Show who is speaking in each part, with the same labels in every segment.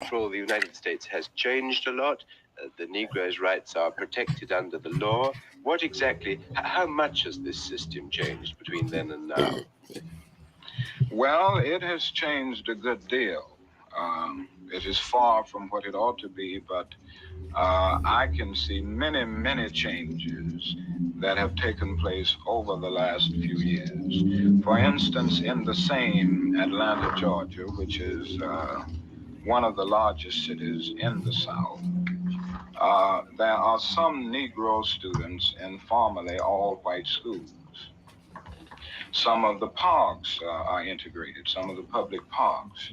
Speaker 1: After all, the United States has changed a lot. The Negro's rights are protected under the law. What exactly, how much has this system changed between then and now?
Speaker 2: Well, it has changed a good deal. It is far from what it ought to be, but I can see many, many changes that have taken place over the last few years. For instance, in the same Atlanta, Georgia, which is one of the largest cities in the South, there are some Negro students in formerly all-white schools. Some of the parks are integrated, some of the public parks.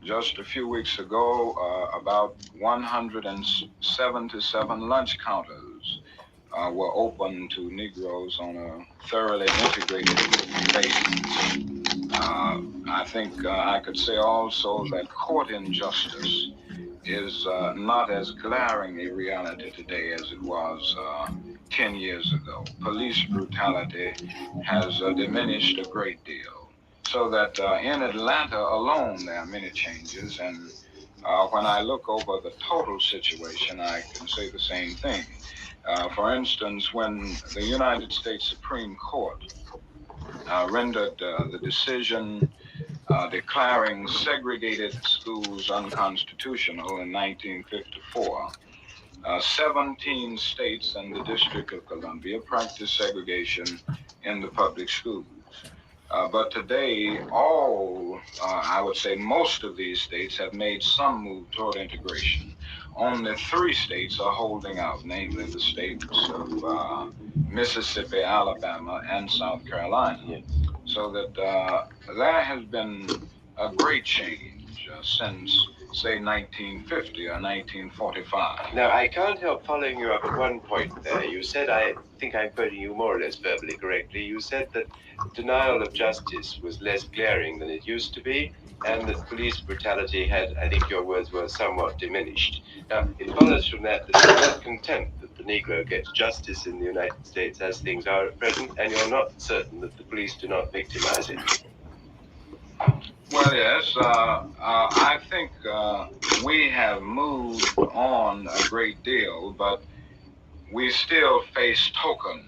Speaker 2: Just a few weeks ago, about 177 lunch counters were open to Negroes on a thoroughly integrated basis. I think I could say also that court injustice is not as glaring a reality today as it was 10 years ago. Police brutality has diminished a great deal. So that in Atlanta alone, there are many changes. And when I look over the total situation, I can say the same thing. For instance, when the United States Supreme Court rendered the decision declaring segregated schools unconstitutional in 1954, 17 states and the District of Columbia practice segregation in the public schools. But today, I would say most of these states have made some move toward integration. Only 3 states are holding out, namely the states of Mississippi, Alabama, and South Carolina. So that there has been a great change since, say, 1950 or 1945.
Speaker 1: Now, I can't help following you up at one point there. You said, I think I'm quoting you more or less verbally correctly, you said that denial of justice was less glaring than it used to be, and that police brutality had, I think your words were, somewhat diminished. Now, it follows from that that you're not content that the Negro gets justice in the United States as things are at present, and you're not certain that the police do not victimize it.
Speaker 2: Well, yes, I think we have moved on a great deal, but we still face token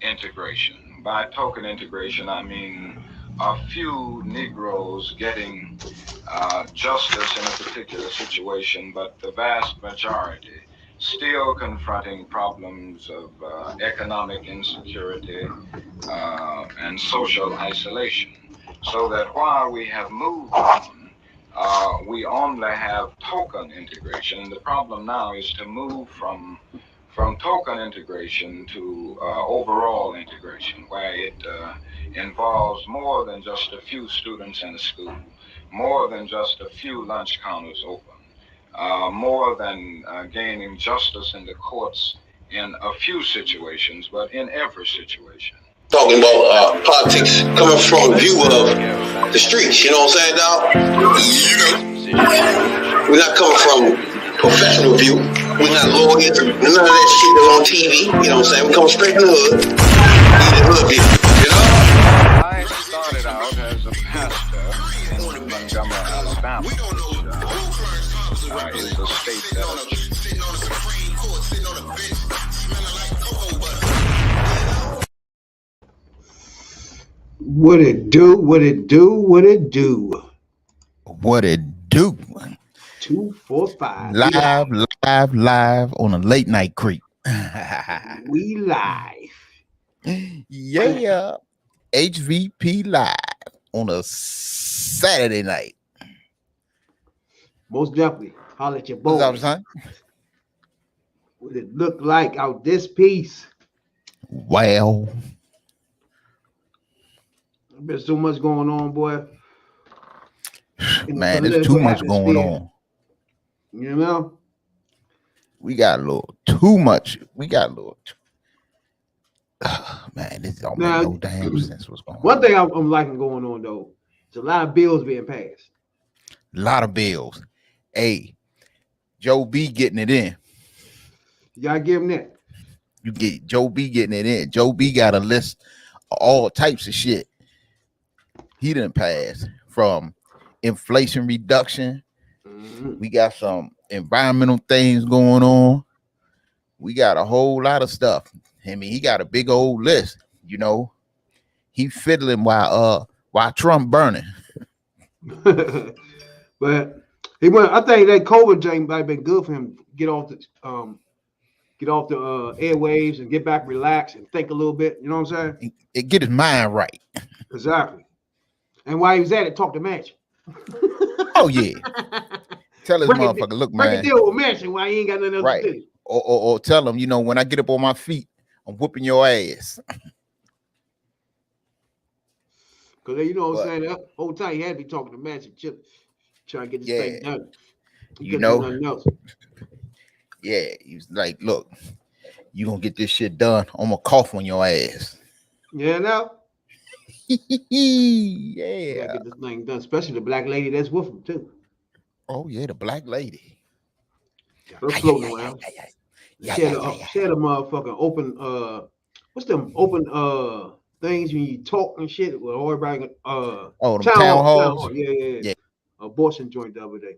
Speaker 2: integration. By token integration, I mean a few Negroes getting justice in a particular situation, but the vast majority still confronting problems of economic insecurity and social isolation. So that while we have moved on, we only have token integration. And the problem now is to move from token integration to overall integration, where it involves more than just a few students in a school, more than just a few lunch counters open, more than gaining justice in the courts in a few situations, but in every situation.
Speaker 3: Talking about politics coming from a view of the streets, you know what I'm saying, dog? You know, we're not coming from professional view. We're not lawyers, none of that shit that's on TV, you know what I'm saying? We come straight from the hood, the hood view, you know?
Speaker 2: I started out as a pastor in Montgomery, Alabama, which is a state that
Speaker 4: What it do, what it do, what it do.
Speaker 5: What it do.
Speaker 4: 245.
Speaker 5: Live on a late night creep.
Speaker 4: We live.
Speaker 5: Yeah. HVP live on a Saturday night.
Speaker 4: Most definitely. Holler at your boy.
Speaker 5: What's up, son?
Speaker 4: What it look like out this piece?
Speaker 5: Well,
Speaker 4: there's so much going on, boy.
Speaker 5: Man, there's too much going on.
Speaker 4: You know?
Speaker 5: We got a little too much. We got a little man, this don't make no damn sense what's going on.
Speaker 4: One thing I'm liking going on, though, it's a lot of bills being passed.
Speaker 5: A lot of bills. Hey, Joe B getting it in.
Speaker 4: You gotta give him that.
Speaker 5: You get Joe B getting it in. Joe B got a list of all types of shit he didn't pass, from inflation reduction We got some environmental things going on. We got a whole lot of stuff. I mean, he got a big old list. You know, he fiddling while Trump burning.
Speaker 4: But he went. I think that COVID thing might have been good for him. Get off the airwaves and get back, relax, and think a little bit. You know what I'm saying?
Speaker 5: It get his mind right.
Speaker 4: Exactly. And while he was at it, talk to Manchin.
Speaker 5: Oh yeah. Tell this motherfucker, look, man.
Speaker 4: Break a deal with Manchin while he ain't got nothing else
Speaker 5: right.
Speaker 4: to do.
Speaker 5: Or tell him, you know, when I get up on my feet, I'm whooping your ass.
Speaker 4: Because you know what I'm saying? The whole time he had to be talking to Manchin, trying to get this thing done. He
Speaker 5: you know,
Speaker 4: nothing else.
Speaker 5: Yeah, he's like, look, you gonna get this shit done. I'm gonna cough on your ass.
Speaker 4: Yeah, now.
Speaker 5: Yeah.
Speaker 4: Gotta get this thing done, especially the black lady that's with him too.
Speaker 5: Oh yeah, the black lady.
Speaker 4: Got her floating around. She had a motherfucking open what's them open things when you talk and shit with everybody
Speaker 5: the town halls.
Speaker 4: Yeah. Abortion joint the other day.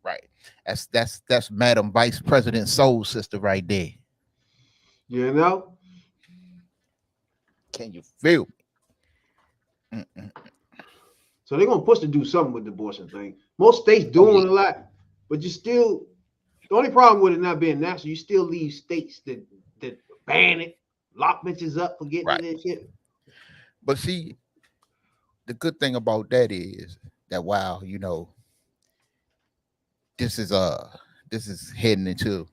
Speaker 5: Right. That's Madam Vice President Soul Sister right there.
Speaker 4: You know?
Speaker 5: Can you feel me?
Speaker 4: So they're gonna push to do something with the abortion thing. Most states doing a lot, but you still the only problem with it not being national, you still leave states that ban it, lock bitches up for getting it and shit.
Speaker 5: But see, the good thing about that is that while you know this is heading into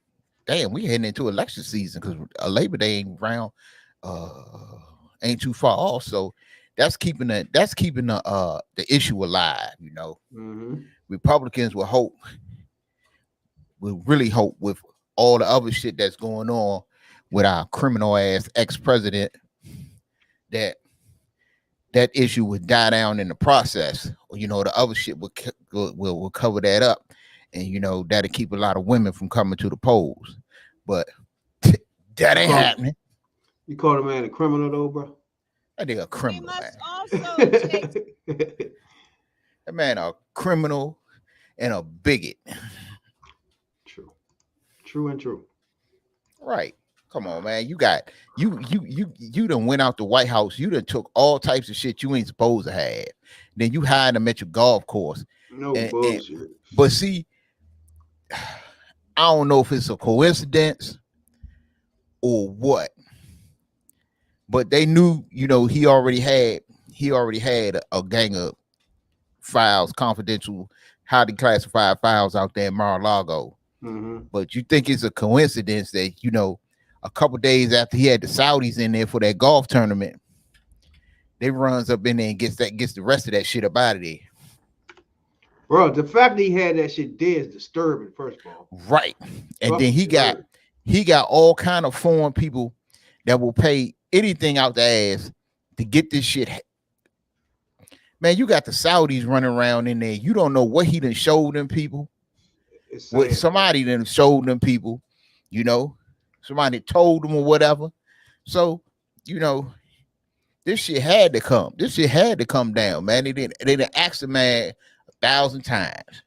Speaker 5: we heading into election season because Labor Day ain't around, ain't too far off. So that's keeping the issue alive, you know. Republicans will really hope with all the other shit that's going on with our criminal ass ex-president that issue would die down in the process. Or, you know, the other shit will cover that up, and you know that'll keep a lot of women from coming to the polls. But that ain't happening.
Speaker 4: You call the man a criminal though, bro?
Speaker 5: That nigga a criminal, man.
Speaker 6: Also take...
Speaker 5: That man a criminal and a bigot.
Speaker 4: True and true.
Speaker 5: Right. Come on, man. You done went out the White House. You done took all types of shit you ain't supposed to have. Then you hired them at your golf course.
Speaker 4: No bullshit.
Speaker 5: But see, I don't know if it's a coincidence or what. But they knew, you know, he already had a gang of files, confidential, highly classified files out there in Mar-a-Lago. But you think it's a coincidence that, you know, a couple days after he had the Saudis in there for that golf tournament, they runs up in there and gets the rest of that shit up out of there.
Speaker 4: Bro, the fact that he had that shit there is disturbing, first of all.
Speaker 5: Right. And then he got all kind of foreign people that will pay anything out the ass to get this shit. Man, you got the Saudis running around in there. You don't know what he done showed them people. What somebody done showed them people, you know, somebody told them or whatever. So, you know, this shit had to come. This shit had to come down, man. They didn't ask the man 1,000 times.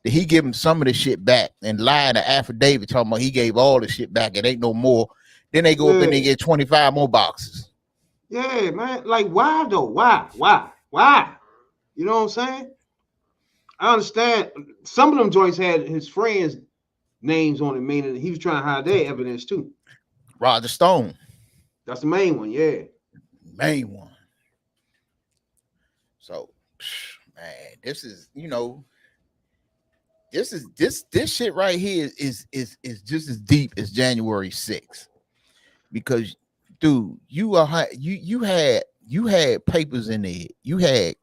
Speaker 5: Did he give him some of the shit back and lie in the affidavit talking about he gave all the shit back? It ain't no more. Then they go up and they get 25 more boxes.
Speaker 4: Yeah, man. Like, why though? Why? You know what I'm saying? I understand some of them joints had his friends' names on it, meaning he was trying to hide their evidence too.
Speaker 5: Roger Stone.
Speaker 4: That's the main one, yeah.
Speaker 5: Main one. So, man, this is, you know, this shit right here is just as deep as January 6th. Because, dude, you had papers in there. You had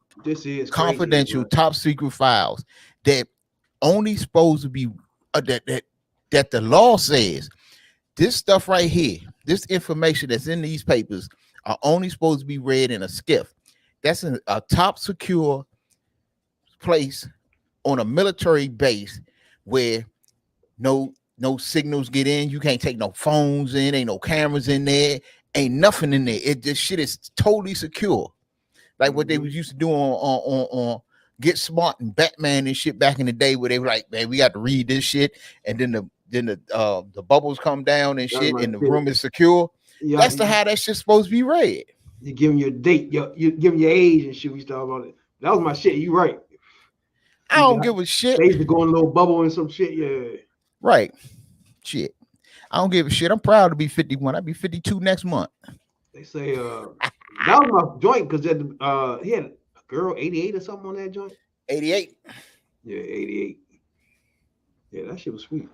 Speaker 5: confidential, crazy, top secret files that only supposed to be that the law says this stuff right here, this information that's in these papers are only supposed to be read in a SCIF. That's a top secure place on a military base where no signals get in. You can't take no phones in. Ain't no cameras in there. Ain't nothing in there. This shit is totally secure. Like what they was used to do on Get Smart and Batman and shit back in the day where they were like, man, we got to read this shit, and then the bubbles come down and shit, and the room is secure.
Speaker 4: Yeah,
Speaker 5: That's how that shit's supposed to be read.
Speaker 4: You give them your date, you give them your age and shit. We talk about it. That was my shit. You right.
Speaker 5: I don't give a shit.
Speaker 4: They used to go in a little bubble and some shit. Yeah.
Speaker 5: Right. Shit. I don't give a shit. I'm proud to be 51. I'll be 52 next month.
Speaker 4: They say that was my joint because he had a girl 88 or something on that joint.
Speaker 5: 88.
Speaker 4: Yeah, 88. Yeah, that shit was sweet.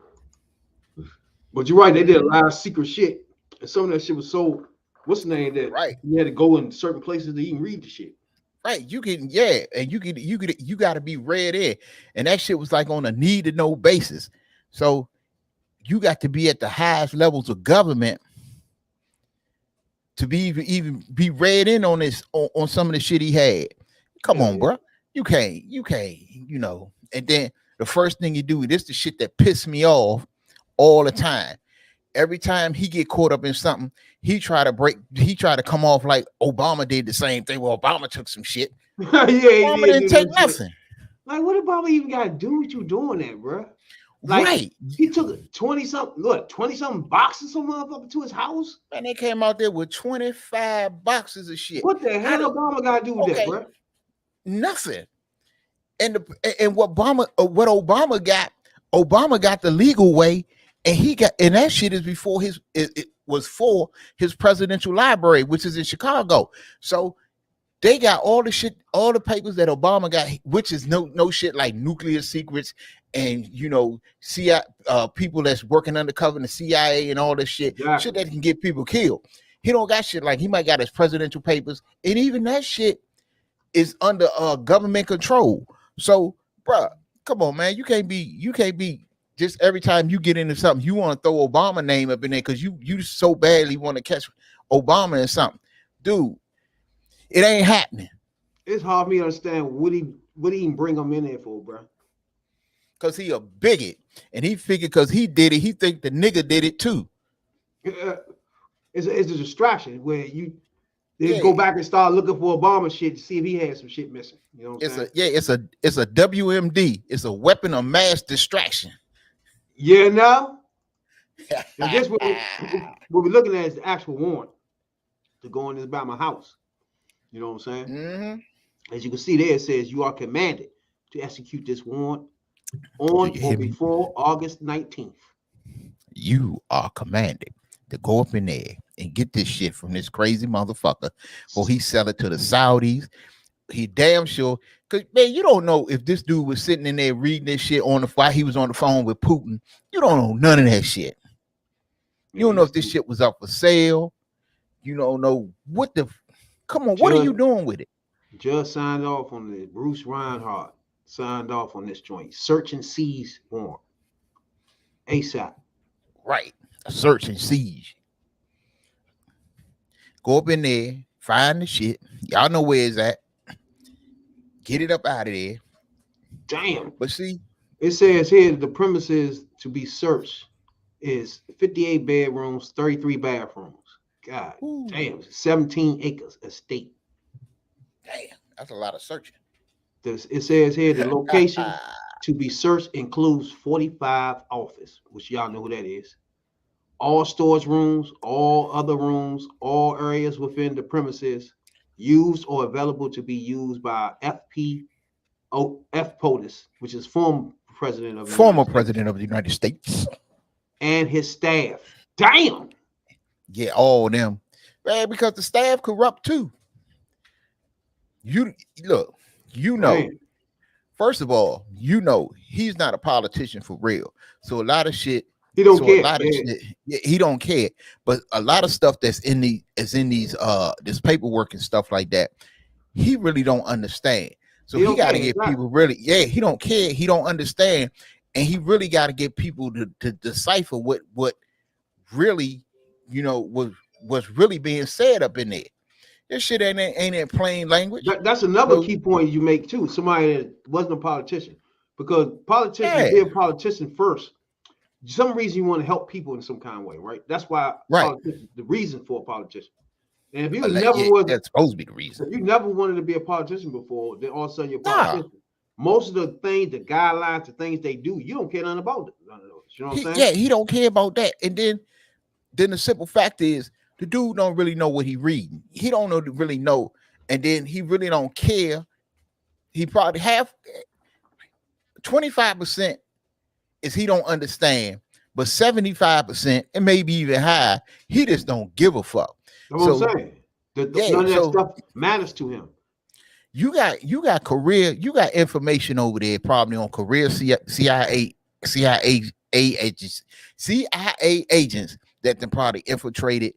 Speaker 4: But you're right, they did a lot of secret shit. And some of that shit was so what's the name that
Speaker 5: right.
Speaker 4: You had to go in certain places to even read the shit.
Speaker 5: Right, you can, yeah, and you got to be read in, and that shit was like on a need to know basis. So you got to be at the highest levels of government to be even be read in on this on some of the shit he had. Come on, bro, you can't, you know. And then the first thing you do, this the shit that pissed me off all the time. Every time he get caught up in something, he try to come off like Obama did the same thing. Well, Obama took some shit. Obama didn't take nothing.
Speaker 4: Like, what Obama even got to do with you doing that, bro? Like,
Speaker 5: right.
Speaker 4: He took 20-something boxes of motherfucker to his house.
Speaker 5: And they came out there with 25 boxes of shit.
Speaker 4: What the hell Obama got to do with that, bro?
Speaker 5: Nothing. And what Obama got the legal way. And that shit is before it was for his presidential library, which is in Chicago. So they got all the shit, all the papers that Obama got, which is no shit like nuclear secrets and, you know, CIA, people that's working undercover in the CIA and all this shit, shit that can get people killed. He don't got shit like he might got his presidential papers, and even that shit is under government control. So, bruh, come on, man, you can't be. Just every time you get into something, you want to throw Obama name up in there because you so badly want to catch Obama in something. Dude, it ain't happening.
Speaker 4: It's hard for me to understand what he even bring him in there for, bro.
Speaker 5: Because he a bigot. And he figured because he did it, he think the nigga did it too.
Speaker 4: It's a distraction where they go back and start looking for Obama shit to see if he had some shit missing. You know what I'm saying?
Speaker 5: It's a WMD. It's a weapon of mass distraction.
Speaker 4: Yeah, now. And this what we're looking at is the actual warrant to go in this by my house. You know what I'm saying?
Speaker 5: Mm-hmm.
Speaker 4: As you can see there, it says you are commanded to execute this warrant on or before August 19th.
Speaker 5: You are commanded to go up in there and get this shit from this crazy motherfucker before he sell it to the Saudis. He damn sure, because man, you don't know if this dude was sitting in there reading this shit while he was on the phone with Putin. You don't know none of that shit. You don't know if this shit was up for sale. You don't know what the. Come on, what are you doing with it?
Speaker 4: Judge signed off on the Bruce Reinhardt signed off on this joint. Search and seize warrant. ASAP.
Speaker 5: Right, a search and siege. Go up in there, find the shit. Y'all know where it's at. Get it up out of there.
Speaker 4: Damn.
Speaker 5: But see,
Speaker 4: it says here the premises to be searched is 58 bedrooms, 33 bathrooms. God damn, 17 acres estate.
Speaker 5: Damn, that's a lot of searching.
Speaker 4: It says here the location to be searched includes 45 office, which y'all know who that is. All storage rooms, all other rooms, all areas within the premises used or available to be used by F. POTUS, which is former president of the
Speaker 5: United States,
Speaker 4: and his staff. Damn.
Speaker 5: Yeah, all of them, man, because the staff corrupt too. You look, you know. Man. First of all, you know he's not a politician for real. So a lot of shit.
Speaker 4: He don't care.
Speaker 5: A lot of shit, he don't care. But a lot of stuff that's in these this paperwork and stuff like that, he really don't understand. So he got to get people really, he don't care. He don't understand. And he really got to get people to decipher what really, you know, was really being said up in there. This shit ain't in plain language.
Speaker 4: That's another key point you make too. Somebody that wasn't a politician, because politicians be a politician first. Some reason you want to help people in some kind of way, right? That's why the reason for a politician. And if you that's supposed to be the reason. If you never wanted to be a politician before, then all of a sudden you're a politician. most of the things, the guidelines, the things they do, you don't care nothing about it. None of those. You know what I'm saying?
Speaker 5: Yeah, he don't care about that. And then the simple fact is the dude don't really know what he reading. He don't really know, and then he really don't care. He probably have 25% is he don't understand, but 75% and maybe even higher, he just don't give a fuck.
Speaker 4: That's what I'm saying. None of that stuff matters to him.
Speaker 5: You got information over there probably on career CIA agents that then probably infiltrated.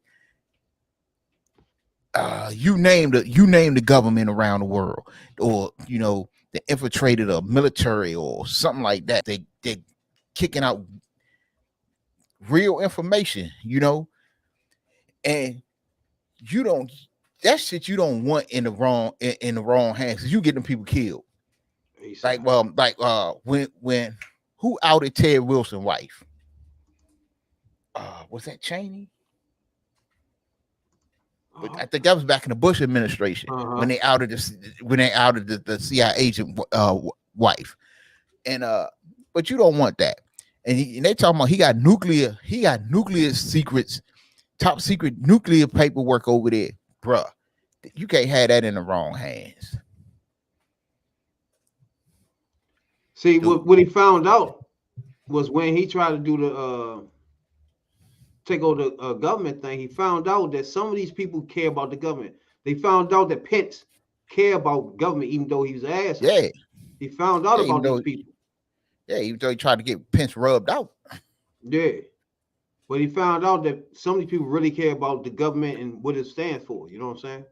Speaker 5: You name the government around the world, or they infiltrated a military or something like that. They're kicking out real information, and you don't. That shit you don't want in the wrong hands, because you getting people killed.
Speaker 4: Exactly.
Speaker 5: When who outed Ted Wilson's wife? Was that Cheney? But I think that was back in the Bush administration when they outed the CIA agent wife, and but you don't want that. And they talking about he got nuclear secrets, top secret nuclear paperwork over there, bruh. You can't have that in the wrong hands.
Speaker 4: See, what he found out was when he tried to do the take over the government thing, he found out that some of these people care about the government. They found out that Pence care about government, even though he was an asshole.
Speaker 5: Yeah.
Speaker 4: He found out about these people.
Speaker 5: Yeah, even though he tried to get Pence rubbed out.
Speaker 4: Yeah. But he found out that some of these people really care about the government and what it stands for. You know what I'm saying?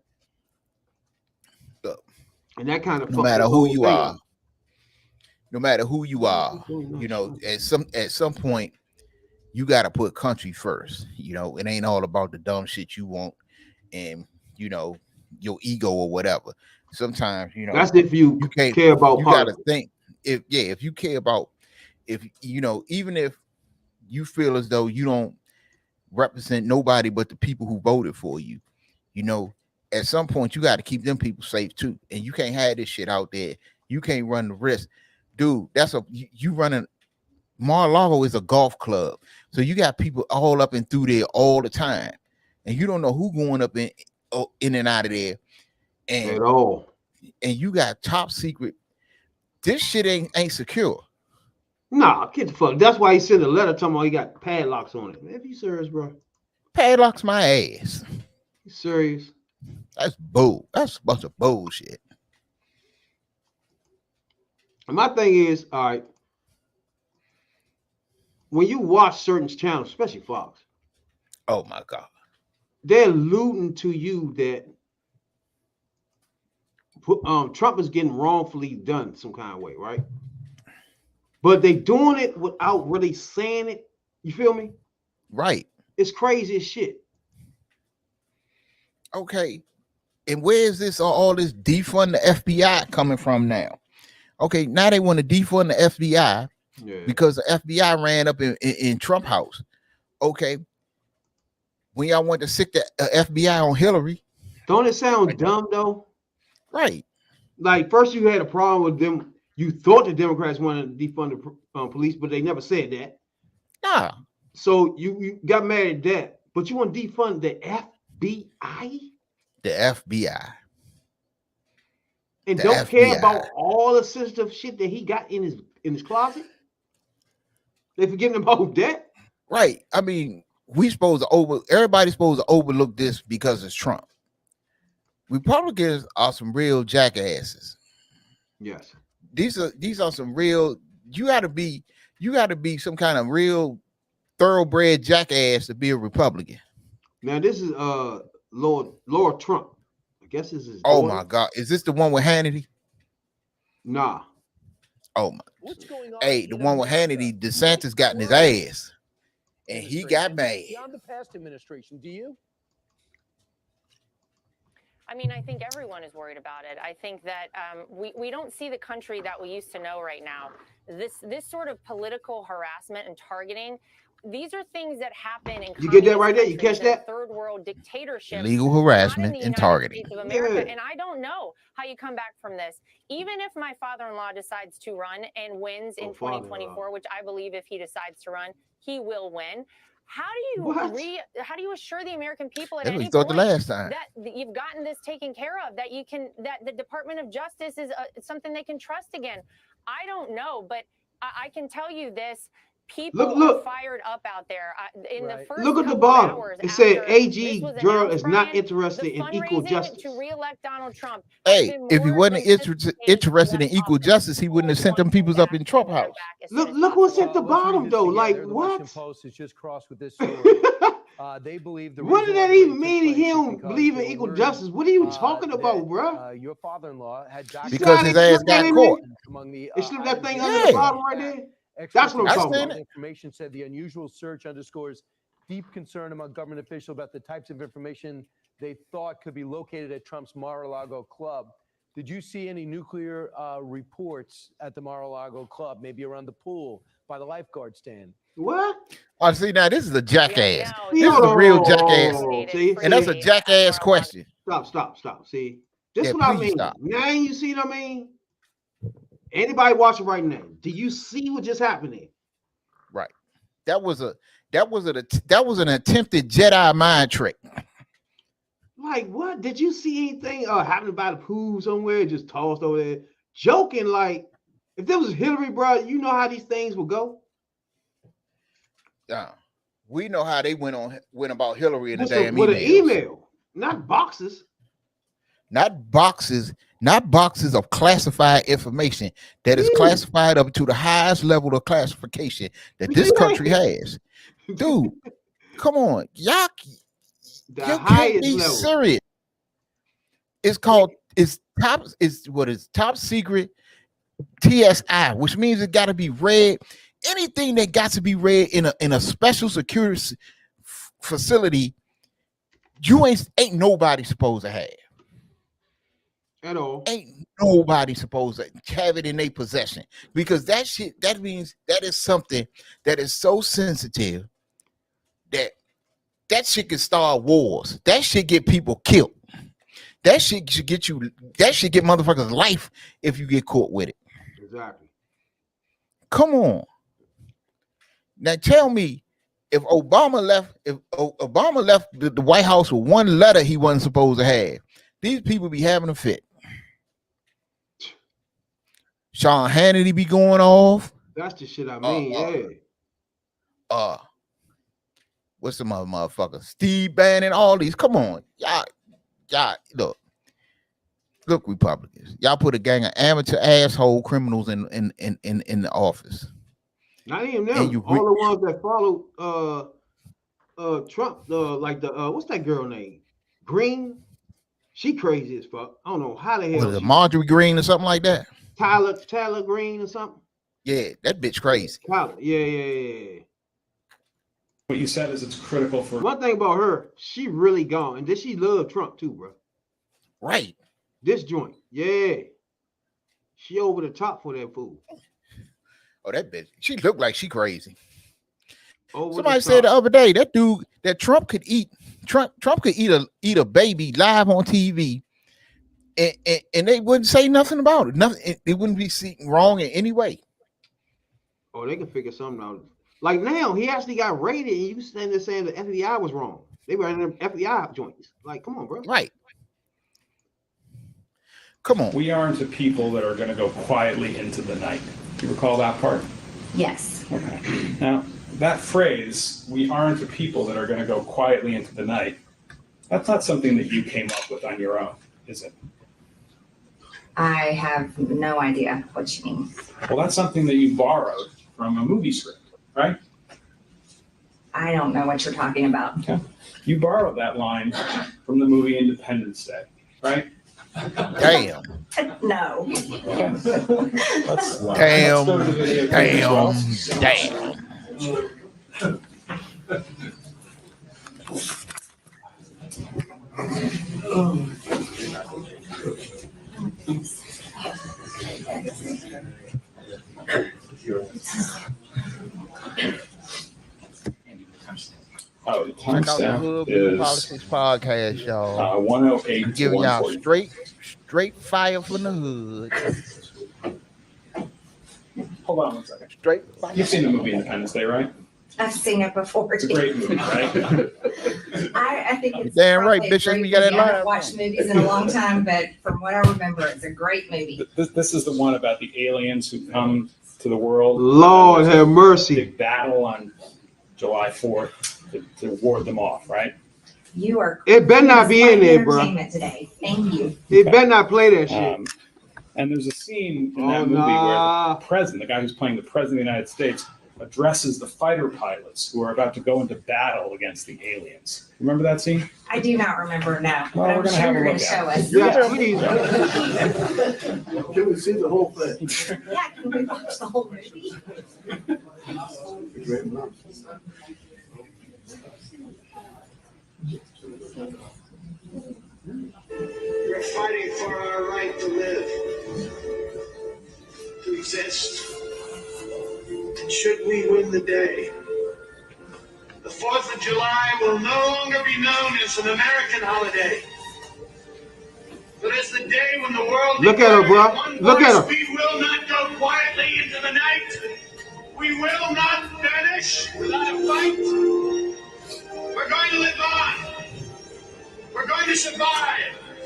Speaker 4: And that kind of
Speaker 5: no matter who you are, at some point you got to put country first. It ain't all about the dumb shit you want and your ego or whatever. Sometimes
Speaker 4: that's if you can't care about.
Speaker 5: You got to think if you care about, even if you feel as though you don't represent nobody but the people who voted for you, at some point you got to keep them people safe too, and you can't have this shit out there. You can't run the risk, dude. You running. Mar-a-Lago is a golf club, so you got people all up and through there all the time, and you don't know who going up in and out of there, and
Speaker 4: at all.
Speaker 5: And you got top secret. This shit ain't secure.
Speaker 4: Nah, get the fuck. That's why he sent a letter talking about he got padlocks on it. Man, if you serious, bro.
Speaker 5: Padlocks my ass.
Speaker 4: You serious?
Speaker 5: That's bull. That's a bunch of bullshit.
Speaker 4: And my thing is, all right, when you watch certain channels, especially Fox,
Speaker 5: oh my God,
Speaker 4: they're alluding to you that Trump is getting wrongfully done some kind of way, right? But they doing it without really saying it. You feel me?
Speaker 5: Right.
Speaker 4: It's crazy as shit.
Speaker 5: Okay. And where is this all this defund the FBI coming from now? Okay, now they want to defund the FBI because the FBI ran up in Trump house. Okay. When y'all want to sick the FBI on Hillary.
Speaker 4: Don't it sound dumb though?
Speaker 5: Right.
Speaker 4: Like first you had a problem with them. You thought the Democrats wanted to defund the police, but they never said that.
Speaker 5: Nah.
Speaker 4: So you got mad at that, but you want to defund the FBI?
Speaker 5: The FBI.
Speaker 4: And the don't FBI. Care about all the sensitive shit that he got in his closet? They forgetting about that?
Speaker 5: Right. I mean, everybody's supposed to overlook this because it's Trump. Republicans are some real jackasses.
Speaker 4: Yes.
Speaker 5: These are some real. You got to be some kind of real thoroughbred jackass to be a Republican.
Speaker 4: Now this is Lord Trump. I guess this is.
Speaker 5: Oh my God! Is this the one with Hannity?
Speaker 4: Nah.
Speaker 5: Oh my. What's going on? Hey, the one with Hannity, DeSantis got in his ass, and he got mad.
Speaker 7: Beyond the past administration, do you?
Speaker 6: I mean, I think everyone is worried about it. I think that we don't see the country that we used to know right now. this sort of political harassment and targeting. These are things that happen in
Speaker 4: You get that right there? You
Speaker 6: countries
Speaker 4: catch that?
Speaker 6: and third world dictatorships.
Speaker 5: Illegal harassment
Speaker 6: not in the
Speaker 5: and
Speaker 6: United
Speaker 5: targeting.
Speaker 6: States of America.
Speaker 4: Yeah.
Speaker 6: And I don't know how you come back from this. Even if my father-in-law decides to run and wins in 2024, which I believe if he decides to run, he will win. How do you assure the American people at any point
Speaker 5: the last time
Speaker 6: that you've gotten this taken care of, that the Department of Justice is something they can trust again? I don't know, but I can tell you this. People are fired up out there. In the first
Speaker 4: look at the
Speaker 6: couple
Speaker 4: bottom.
Speaker 6: hours
Speaker 4: It said
Speaker 6: after
Speaker 4: AG
Speaker 6: this was
Speaker 4: Gerald
Speaker 6: announced,
Speaker 4: is not
Speaker 6: Brian,
Speaker 4: interested
Speaker 6: the
Speaker 4: in equal
Speaker 6: fundraising
Speaker 4: justice.
Speaker 6: to re-elect Donald Trump.
Speaker 5: Hey, if he wasn't interested in equal justice, he wouldn't have sent them peoples up in Trump House.
Speaker 4: Look what's at the bottom though. Like
Speaker 7: The
Speaker 4: what?
Speaker 7: Washington Post is just crossed with this story. They believe the
Speaker 4: What did
Speaker 7: reason
Speaker 4: that
Speaker 7: why the
Speaker 4: even
Speaker 7: raid
Speaker 4: mean to
Speaker 7: took place is
Speaker 4: him?
Speaker 7: because
Speaker 4: Believe in
Speaker 7: they were
Speaker 4: equal
Speaker 7: worried,
Speaker 4: justice? What are you talking about, bro?
Speaker 7: Your father-in-law had
Speaker 5: Because his ass got caught.
Speaker 7: among the
Speaker 4: They slipped that thing
Speaker 7: items
Speaker 4: under the bottom right there. That's what I'm talking about.
Speaker 7: Information said the unusual search underscores deep concern among government officials about the types of information they thought could be located at Trump's Mar-a-Lago club. Did you see any nuclear reports at the Mar-a-Lago club, maybe around the pool, by the lifeguard stand?
Speaker 4: What?
Speaker 5: Oh, see, now this is a jackass.
Speaker 6: Yeah,
Speaker 5: This is a real jackass.
Speaker 4: See,
Speaker 5: and that's a jackass question.
Speaker 4: Stop. See, this is
Speaker 5: Yeah,
Speaker 4: what I
Speaker 5: please
Speaker 4: mean.
Speaker 5: stop.
Speaker 4: Now you see what I mean? Anybody watching right now, do you see what just happened there?
Speaker 5: Right. That was an attempted Jedi mind trick.
Speaker 4: Like what? Did you see anything happening by the pool somewhere? Just tossed over there, joking. Like if there was Hillary, bro, you know how these things would go.
Speaker 5: Yeah, we know how they went about Hillary in the damn
Speaker 4: with
Speaker 5: emails.
Speaker 4: an email, not boxes.
Speaker 5: Not boxes of classified information that is classified up to the highest level of classification that this country has. Dude, come on. Y'all can't be serious. It's top secret TSI, which means it got to be read. Anything that got to be read in a special security facility, you ain't nobody supposed to have.
Speaker 4: At all.
Speaker 5: Ain't nobody supposed to have it in their possession, because that means that is something that is so sensitive that shit can start wars. That shit get people killed. That shit should get motherfuckers life if you get caught with it.
Speaker 4: Exactly.
Speaker 5: Come on. Now tell me, if Obama left the White House with one letter he wasn't supposed to have, these people be having a fit. Sean Hannity be going off.
Speaker 4: That's the shit I mean.
Speaker 5: What's the motherfucker? Steve Bannon, all these. Come on. Y'all, look, Republicans. Y'all put a gang of amateur asshole criminals in the office.
Speaker 4: Not even them. All the ones that followed Trump, what's that girl name? Green. She crazy as fuck. I don't know how the hell.
Speaker 5: Was it Marjorie Green or something like that?
Speaker 4: Tyler Green or something?
Speaker 5: Yeah, that bitch crazy.
Speaker 4: Tyler. Yeah.
Speaker 8: What you said is it's critical for
Speaker 4: one thing about her, she really gone. And then she loved Trump too, bro.
Speaker 5: Right.
Speaker 4: This joint. Yeah. She over the top for that fool.
Speaker 5: Oh, that bitch. She looked like she crazy.
Speaker 4: Somebody
Speaker 5: said the other day that dude that Trump could eat a baby live on TV, and they wouldn't say nothing about it. Nothing. It wouldn't be seen wrong in any way.
Speaker 4: Oh, they can figure something out. Like now, he actually got raided, and you stand there saying the FBI was wrong. They were in them FBI joints. Like, come on, bro.
Speaker 5: Right. Come on.
Speaker 8: We aren't a people that are going to go quietly into the night. You recall that part?
Speaker 9: Yes.
Speaker 8: Okay. Now, that phrase, we aren't a people that are going to go quietly into the night, that's not something that you came up with on your own, is it?
Speaker 9: I have no idea what she means.
Speaker 8: Well, that's something that you borrowed from a movie script, right?
Speaker 9: I don't know what you're talking about.
Speaker 8: Okay. You borrowed that line from the movie Independence Day, right?
Speaker 5: Damn.
Speaker 9: No.
Speaker 5: Damn.
Speaker 8: Oh, the
Speaker 5: Check out the
Speaker 8: timestamp
Speaker 5: Hood
Speaker 8: is
Speaker 5: Politics Podcast, y'all.
Speaker 8: 108 to
Speaker 5: Giving y'all
Speaker 8: 140.
Speaker 5: straight fire from the hood.
Speaker 8: Hold on one second.
Speaker 5: Straight fire.
Speaker 8: You've seen the movie Independence Day, right?
Speaker 9: I've seen it before.
Speaker 8: It's a great movie, right?
Speaker 9: I think it's
Speaker 5: Damn right,
Speaker 9: probably a
Speaker 5: Bishop.
Speaker 9: great
Speaker 5: You got that
Speaker 9: movie. I
Speaker 5: line
Speaker 9: haven't watched movies in a long time, but from what I remember, it's a great movie.
Speaker 8: This is the one about the aliens who come to the world.
Speaker 4: Lord have mercy.
Speaker 8: Big battle on July 4th to ward them off, right?
Speaker 9: You are.
Speaker 4: It better not be in there, bro.
Speaker 9: Entertainment today. Thank you.
Speaker 4: It better not play that shit.
Speaker 8: And there's a scene in that movie where the president, the guy who's playing the president of the United States, addresses the fighter pilots who are about to go into battle against the aliens. Remember that scene?
Speaker 9: I do not remember now,
Speaker 8: Well,
Speaker 9: but
Speaker 8: we're
Speaker 9: I'm
Speaker 8: gonna
Speaker 9: sure
Speaker 8: have a
Speaker 9: you're going
Speaker 8: look
Speaker 9: to show
Speaker 8: at
Speaker 9: us.
Speaker 4: Yeah, please.
Speaker 10: Can we see the whole thing?
Speaker 9: Yeah, can we watch the whole movie?
Speaker 10: We're fighting for our right to live, to exist. And should we win the day, the 4th of July will no longer be known as an American holiday, but as the day when the world.
Speaker 4: Look at her, bro. Look at her.
Speaker 10: We will not go quietly into the night. We will not vanish without a fight. We're going to live on. We're going to survive.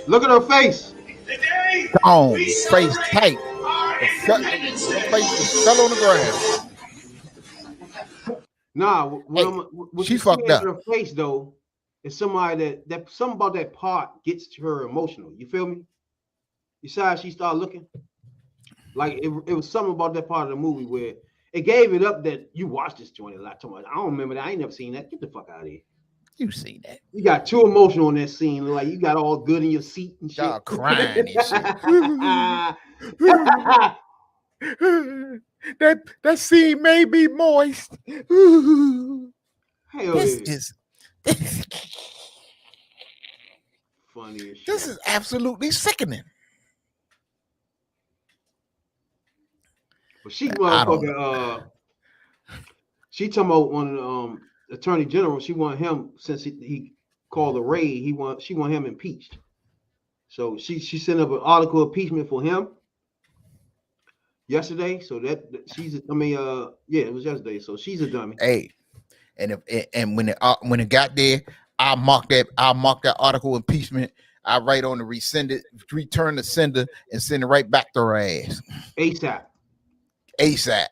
Speaker 4: Look at her face.
Speaker 10: Today,
Speaker 5: on,
Speaker 10: we
Speaker 5: face
Speaker 10: celebrate
Speaker 5: tight.
Speaker 10: our
Speaker 5: The
Speaker 10: Independence Day.
Speaker 5: face is fell on the ground.
Speaker 4: Nah,
Speaker 5: Hey,
Speaker 4: what
Speaker 5: she
Speaker 4: you
Speaker 5: fucked
Speaker 4: see in
Speaker 5: up.
Speaker 4: her face though is somebody that something about that part gets her emotional. You feel me? You see how she started looking? Like it was something about that part of the movie where it gave it up that you watched this joint a lot too much. I don't remember that. I ain't never seen that. Get the fuck out of here.
Speaker 5: You seen that?
Speaker 4: You got too emotional in that scene. Like you got all good in your seat and shit.
Speaker 5: Y'all crying and shit. that scene made me moist.
Speaker 4: Hell
Speaker 5: This
Speaker 4: yeah.
Speaker 5: is
Speaker 4: Funny as shit.
Speaker 5: this is absolutely sickening.
Speaker 4: But she
Speaker 5: I don't
Speaker 4: motherfucker, she talking about one attorney general. She want him since he called a raid. She want him impeached. So she sent up an article of impeachment for him yesterday. So that she's it was yesterday. So she's a dummy.
Speaker 5: Hey, and when it got there, I marked that article impeachment. I write on the return the sender, and send it right back to her ass. ASAP.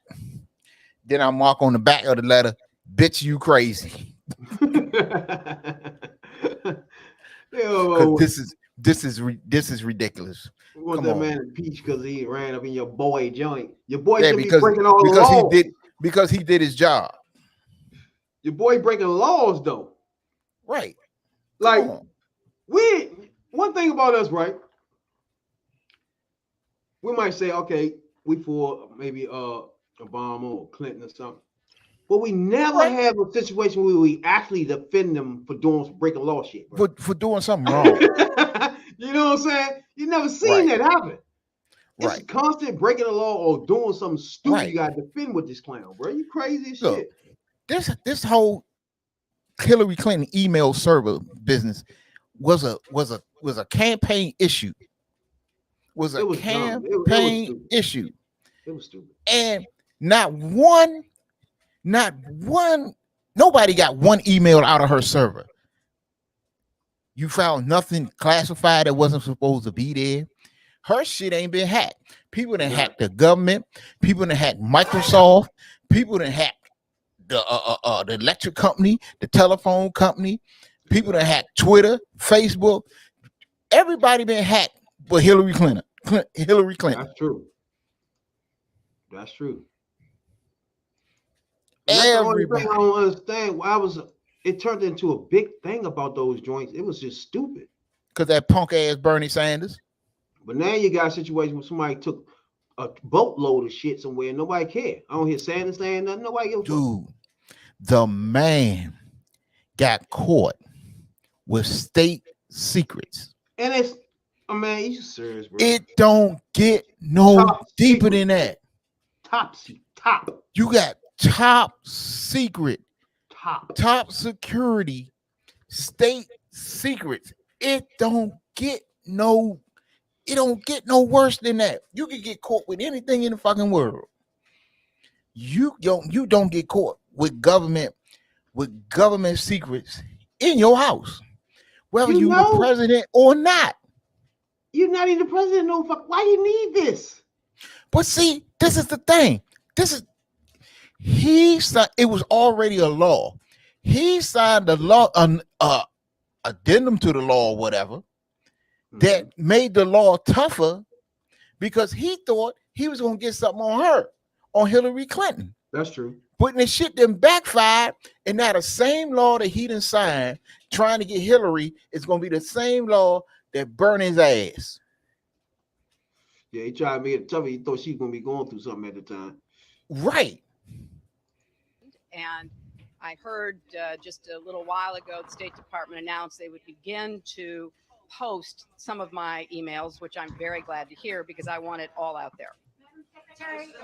Speaker 5: Then I mark on the back of the letter, bitch, you crazy.
Speaker 4: Yo,
Speaker 5: This is ridiculous.
Speaker 4: you want
Speaker 5: Come
Speaker 4: that
Speaker 5: on.
Speaker 4: man impeached because he ran up in your boy joint. Your boy
Speaker 5: Yeah,
Speaker 4: should be breaking all the laws.
Speaker 5: because he did his job.
Speaker 4: Your boy breaking laws though.
Speaker 5: Right.
Speaker 4: Like
Speaker 5: Come on.
Speaker 4: one thing about us, right? We might say, okay, we for maybe Obama or Clinton or something, but we never have a situation where we actually defend them for doing breaking law shit, bro.
Speaker 5: For doing something wrong.
Speaker 4: You know what I'm saying? You never seen that happen. It's
Speaker 5: Right.
Speaker 4: constant breaking the law or doing something stupid.
Speaker 5: Right.
Speaker 4: You gotta defend with this clown, bro. You crazy as
Speaker 5: Look,
Speaker 4: shit.
Speaker 5: This whole Hillary Clinton email server business was a campaign issue. Was a
Speaker 4: It was dumb. It was
Speaker 5: campaign
Speaker 4: stupid.
Speaker 5: issue.
Speaker 4: It was stupid.
Speaker 5: And nobody got one email out of her server. You found nothing classified that wasn't supposed to be there. Her shit ain't been hacked. People that hacked the government, people that hacked Microsoft, people that hacked the electric company, the telephone company, people that hacked Twitter, Facebook. Everybody been hacked but Hillary Clinton. Hillary Clinton.
Speaker 4: That's true. That's true. And that's the only thing I don't understand. It turned into a big thing about those joints. It was just stupid.
Speaker 5: Because that punk ass Bernie Sanders.
Speaker 4: But now you got a situation where somebody took a boatload of shit somewhere and nobody cared. I don't hear Sanders saying nothing. Nobody give a fuck.
Speaker 5: Dude, the man got caught with state secrets.
Speaker 4: And it's, you serious, bro?
Speaker 5: It don't get no deeper than that.
Speaker 4: Top Top.
Speaker 5: You got top secret,
Speaker 4: top
Speaker 5: security, state secrets. It don't get no worse than that. You can get caught with anything in the fucking world. You don't get caught with government secrets in your house, whether you the president or not.
Speaker 4: You're not even the president. No fuck. Why you need this?
Speaker 5: But see, this is the thing. It was already a law. He signed a law, addendum to the law or whatever, that made the law tougher because he thought he was going to get something on Hillary Clinton.
Speaker 4: That's true.
Speaker 5: But the shit then backfired, and now the same law that he didn't sign trying to get Hillary is going to be the same law that burned his ass.
Speaker 4: Yeah, he tried to make it tougher. He thought she was going to be going through something at the time.
Speaker 5: Right.
Speaker 11: And I heard just a little while ago, the State Department announced they would begin to post some of my emails, which I'm very glad to hear because I want it all out there.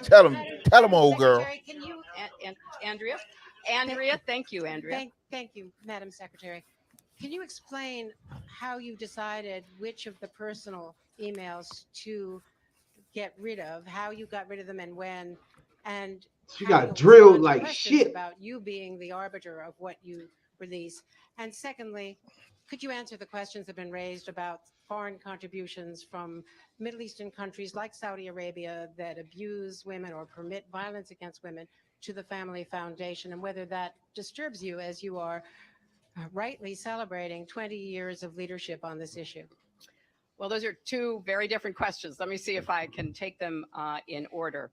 Speaker 5: Tell him, old girl.
Speaker 11: Can you, Andrea, thank you, Andrea.
Speaker 12: Thank you, Madam Secretary. Can you explain how you decided which of the personal emails to get rid of, how you got rid of them and when, and
Speaker 4: she got drilled like shit
Speaker 12: about you being the arbiter of what you release? And secondly, could you answer the questions that have been raised about foreign contributions from Middle Eastern countries like Saudi Arabia that abuse women or permit violence against women to the Family Foundation, and whether that disturbs you as you are rightly celebrating 20 years of leadership on this issue?
Speaker 11: Well, those are two very different questions. Let me see if I can take them in order.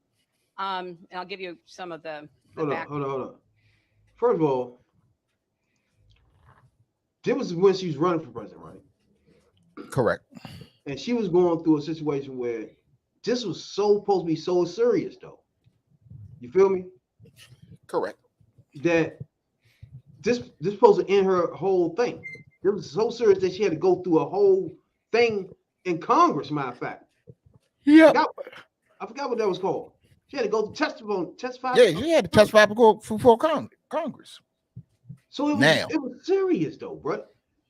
Speaker 11: And I'll give you some of the
Speaker 4: hold on. First of all, this was when she was running for president, right?
Speaker 5: Correct.
Speaker 4: And she was going through a situation where this was supposed to be so serious, though. You feel me?
Speaker 5: Correct.
Speaker 4: That this supposed to end her whole thing. It was so serious that she had to go through a whole thing in Congress, matter of fact.
Speaker 5: Yeah.
Speaker 4: I forgot what that was called. She had to go testify.
Speaker 5: Yeah, she had to testify before Congress.
Speaker 4: So it was serious though, bro.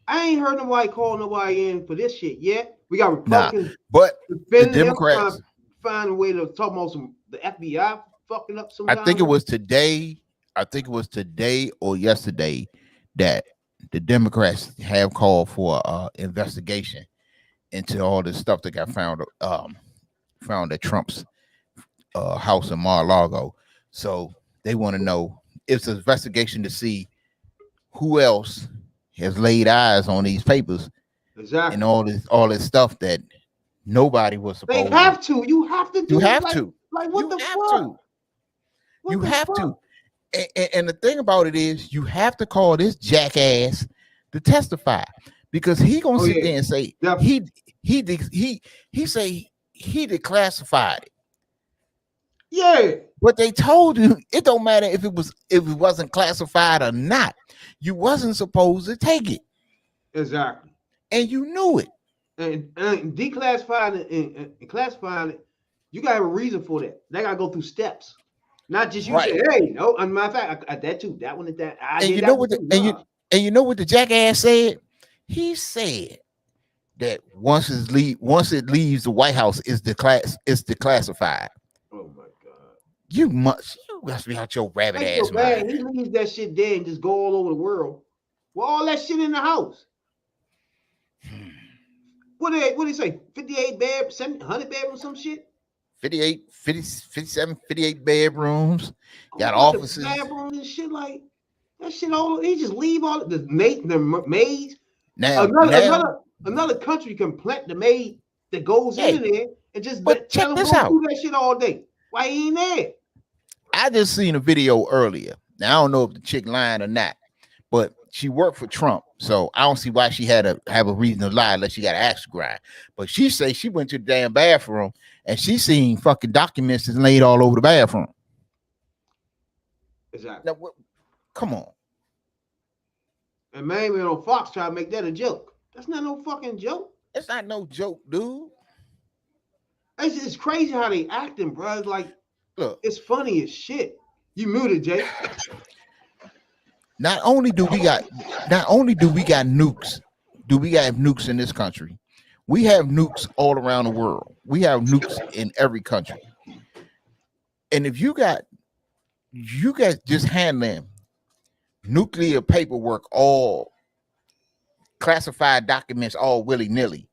Speaker 4: I ain't heard nobody call nobody in for this shit yet. We got Republicans,
Speaker 5: but the Democrats
Speaker 4: find a way to talk about the FBI fucking up sometimes.
Speaker 5: I think it was today or yesterday that the Democrats have called for investigation into all this stuff that got found at Trump's house in Mar-a-Lago. So they want to know, it's an investigation to see who else has laid eyes on these papers,
Speaker 4: exactly,
Speaker 5: and all this stuff that nobody was supposed.
Speaker 4: They have to. You have to do.
Speaker 5: You have
Speaker 4: like,
Speaker 5: to.
Speaker 4: Like what
Speaker 5: you
Speaker 4: the
Speaker 5: have
Speaker 4: fuck?
Speaker 5: to. You have to. And the thing about it is, you have to call this jackass to testify, because he gonna sit there and say he say he declassified it.
Speaker 4: Yeah.
Speaker 5: But they told you it don't matter if it wasn't classified or not. You wasn't supposed to take it.
Speaker 4: Exactly.
Speaker 5: And you knew it.
Speaker 4: And declassifying it and classifying it, you gotta have a reason for that. They gotta go through steps. Not just you say, hey, no, as a matter of fact, that too. That one is that.
Speaker 5: And you know what the jackass said? He said that once it leaves the White House, it's declassified.
Speaker 4: Oh my God.
Speaker 5: You must be out your rabbit ass mind.
Speaker 4: He leaves that shit there and just go all over the world. Well, all that shit in the house. What did he say? 58 bedrooms, 100 bedrooms, some shit?
Speaker 5: 58, 50, 57, 58 bedrooms. Got offices.
Speaker 4: Bathrooms and shit like that shit all. He just leave all the maids.
Speaker 5: Now,
Speaker 4: another country can plant the maid that goes in there and just tell them
Speaker 5: go
Speaker 4: do that shit all day. Why he ain't there?
Speaker 5: I just seen a video earlier. Now I don't know if the chick lying or not, but she worked for Trump, so I don't see why she had to have a reason to lie unless she got an axe to grind. But she say she went to the damn bathroom and she seen fucking documents that's laid all over the bathroom.
Speaker 4: Exactly.
Speaker 5: Now, come on.
Speaker 4: And man on Fox try to make that a joke. That's not no fucking joke.
Speaker 5: It's not no joke, dude.
Speaker 4: It's crazy how they acting, bro. Like
Speaker 5: Look,
Speaker 4: it's funny as shit. You muted, Jay.
Speaker 5: Not only do we got nukes, do we have nukes in this country? We have nukes all around the world. We have nukes in every country. And if you guys just handling nuclear paperwork, all classified documents, all willy-nilly,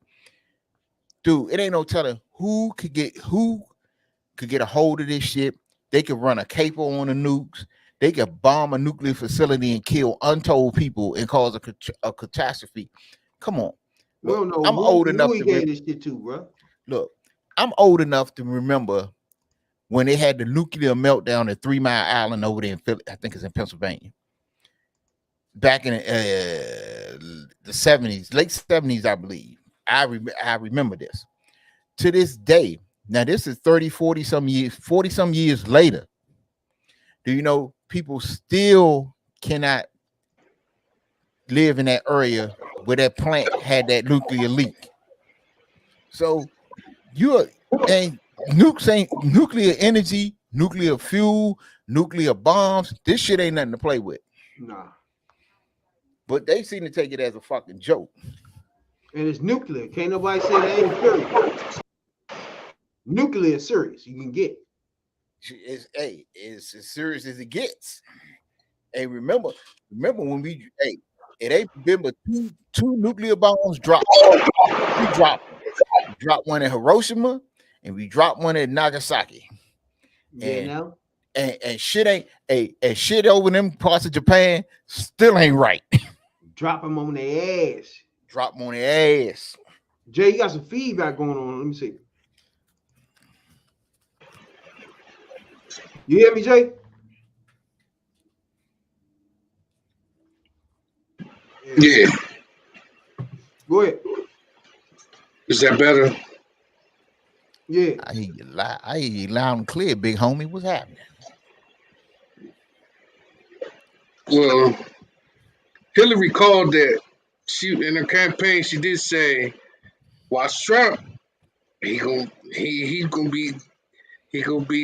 Speaker 5: dude, it ain't no telling who could get a hold of this shit. They could run a capo on the nukes. They could bomb a nuclear facility and kill untold people and cause a catastrophe. Come on. Look, I'm old enough to
Speaker 4: get this shit too, bro.
Speaker 5: Look, I'm old enough to remember when they had the nuclear meltdown at 3 Mile Island over there in Philly. I think it's in Pennsylvania. Back in the 70s, late 70s, I believe. I remember this. To this day, now this is 40 some years later. Do you know people still cannot live in that area where that plant had that nuclear leak? So nukes ain't nuclear energy, nuclear fuel, nuclear bombs. This shit ain't nothing to play with.
Speaker 4: Nah.
Speaker 5: But they seem to take it as a fucking joke.
Speaker 4: And it's nuclear. Can't nobody say that ain't serious. Nuclear is serious. You can get.
Speaker 5: It's as serious as it gets. Hey, remember when it ain't been but two nuclear bombs dropped. We dropped one in Hiroshima and we dropped one in Nagasaki. And shit ain't shit over them parts of Japan still ain't right.
Speaker 4: Drop them on their ass.
Speaker 5: Drop them on their ass.
Speaker 4: Jay, you got some feedback going on. Let me see. You hear me, Jay?
Speaker 10: Yeah.
Speaker 4: Go ahead.
Speaker 10: Is that better?
Speaker 4: Yeah.
Speaker 5: I hear you loud and clear, big homie. What's happening?
Speaker 10: Well, Hillary called that she in her campaign. She did say, "Watch Trump. He gonna be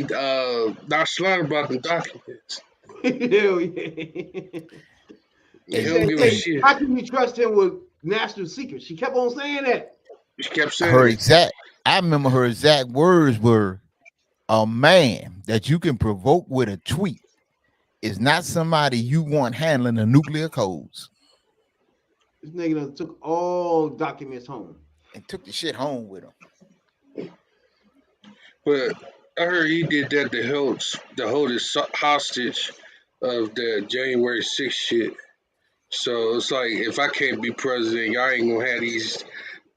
Speaker 10: nonchalant about the documents."
Speaker 4: Hell yeah.
Speaker 10: He don't give a shit.
Speaker 4: How can you trust him with national secrets? She kept on saying that.
Speaker 10: She kept saying
Speaker 5: I remember her exact words were, "A man that you can provoke with a tweet is not somebody you want handling the nuclear codes."
Speaker 4: This nigga done took all documents home.
Speaker 5: And took the shit home with him.
Speaker 10: But I heard he did that to hold us hostage of the January 6th shit. So it's like, if I can't be president, y'all ain't gonna have these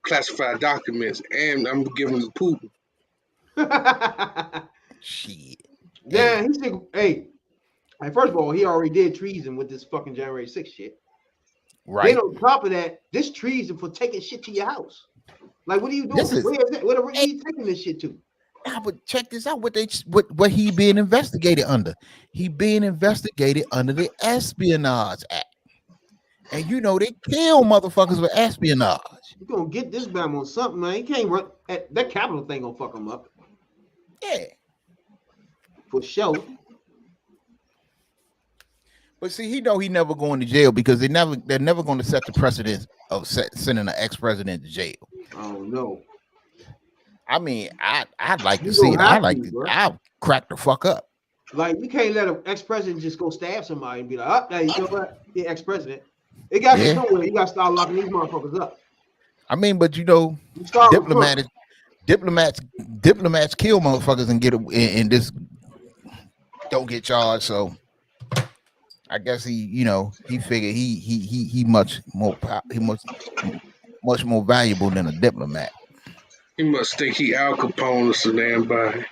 Speaker 10: classified documents, and I'm giving the Putin.
Speaker 5: Shit.
Speaker 4: Yeah, he said, hey, first of all, he already did treason with this fucking January 6th shit.
Speaker 5: Right.
Speaker 4: Then on top of that, this treason for taking shit to your house. Like, what are you doing? Where is that? Where are you taking this shit to?
Speaker 5: Nah, but check this out. What he being investigated under? He being investigated under the Espionage Act. And you know they kill motherfuckers with espionage.
Speaker 4: You gonna get this bam on something, man. He can't run that Capitol thing gonna fuck him up.
Speaker 5: Yeah.
Speaker 4: For sure.
Speaker 5: But see, he know he never going to jail because they're never going to set the precedent of sending an ex-president to jail.
Speaker 4: Oh no.
Speaker 5: I mean, I'd like to see it. I'll crack the fuck up.
Speaker 4: Like, you can't let an ex-president just go stab somebody and be like, oh, you know what? He ex-president. It got to somewhere. You got to start locking these motherfuckers up.
Speaker 5: I mean, but you know, diplomats kill motherfuckers and get and just don't get charged. So I guess he figured he much more valuable than a diplomat.
Speaker 10: He must think he Al Capone or some damn body.